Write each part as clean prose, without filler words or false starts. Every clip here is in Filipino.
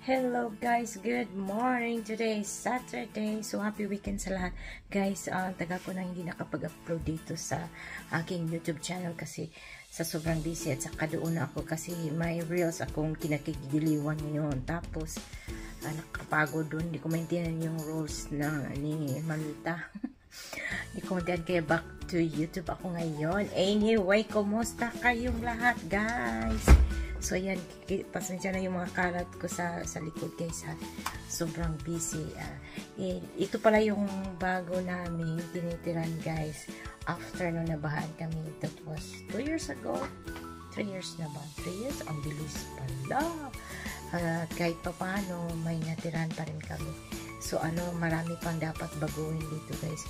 Hello guys, good morning. Today is Saturday. So happy weekend sa lahat. Guys, taga ko na hindi nakapag-upload dito sa aking YouTube channel kasi sa sobrang busy at saka doon ako kasi may reels akong kinakigiliwan ngayon. Tapos nakapagod doon. Hindi ko maintindihan yung rules na ni Mamita. Hindi ko maintindihan kaya back to YouTube ako ngayon. Anyway, kumusta kayong lahat guys? So, yan. Pasensya na yung mga kalat ko sa likod, guys, ha. Sobrang busy. Ito pala yung bago namin tinitiran, guys. After nung nabahaan kami. That was 2 years ago. 3 years na ba? 3 years? Ang bilis pala. At kahit pa paano, may natiran pa rin kami. So, marami pang dapat baguhin dito, guys.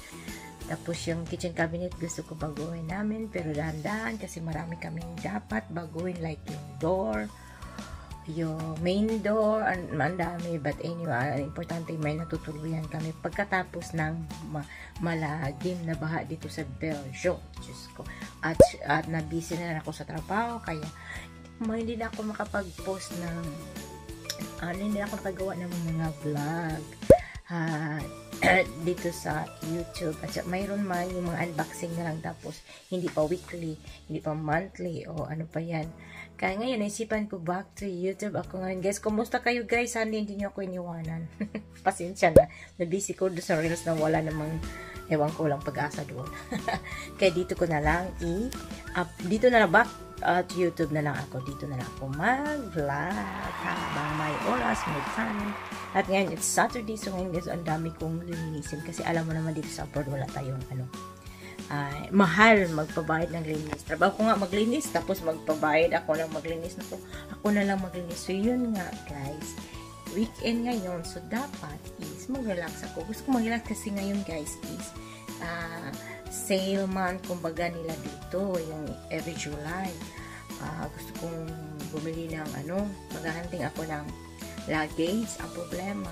Tapos yung kitchen cabinet gusto ko baguhin namin pero dahan-dahan kasi marami kaming dapat baguhin like yung door, yung main door, ang dami. But anyway, importante may natutuluyan kami pagkatapos ng malagim na baha dito sa Belgium. Diyos ko. At na-busy na ako sa trabaho kaya hindi na ako makapag-post ng hindi na ako nakagawa ng mga vlog dito sa YouTube. At mayroon man yung mga unboxing na lang tapos hindi pa weekly, hindi pa monthly o ano pa yan. Kaya ngayon naisipan ko back to YouTube ako ngayon guys. Kumusta kayo guys? Sana hindi nyo ako iniwanan. Pasensya na. Nabisi ko doon sa reels na wala namang ewan ko lang pag-asa doon. Kaya dito ko na lang dito na lang back at YouTube na lang ako. Dito na lang ako mag-vlog habang may oras, may time. At ngayon, it's Saturday. So ngayon guys, ang dami kong linisin. Kasi alam mo naman dito sa abroad, wala tayong mahal magpabayad ng linis. Trabaho ko nga maglinis, tapos magpabayad ako lang maglinis. Ako na lang maglinis. So yun nga guys, weekend ngayon. So dapat is mag-relax ako. Gusto ko mag-relax kasi ngayon guys is sale month kumbaga nila dito. Yung every July. Gusto kong bumili ng maghahunting ako ng luggage. Ang problema,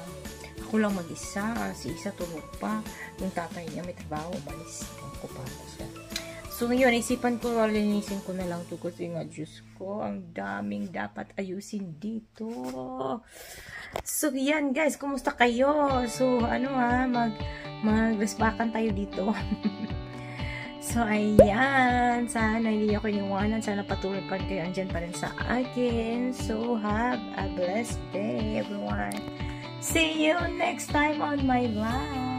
ako lang mag-isa. Si isa tulog pa. Yung tatay niya may trabaho. Umalis. Ko pa siya. So ngayon, isipan ko, linisin ko na lang ito kasi nga, Diyos ko, ang daming dapat ayusin dito. So yan guys, kumusta kayo? So mag-resbakan tayo dito. So, ayan. Sana hindi ako iniwanan. Sana patuloy pa kayo andyan pa rin sa akin. So, have a blessed day, everyone. See you next time on my vlog.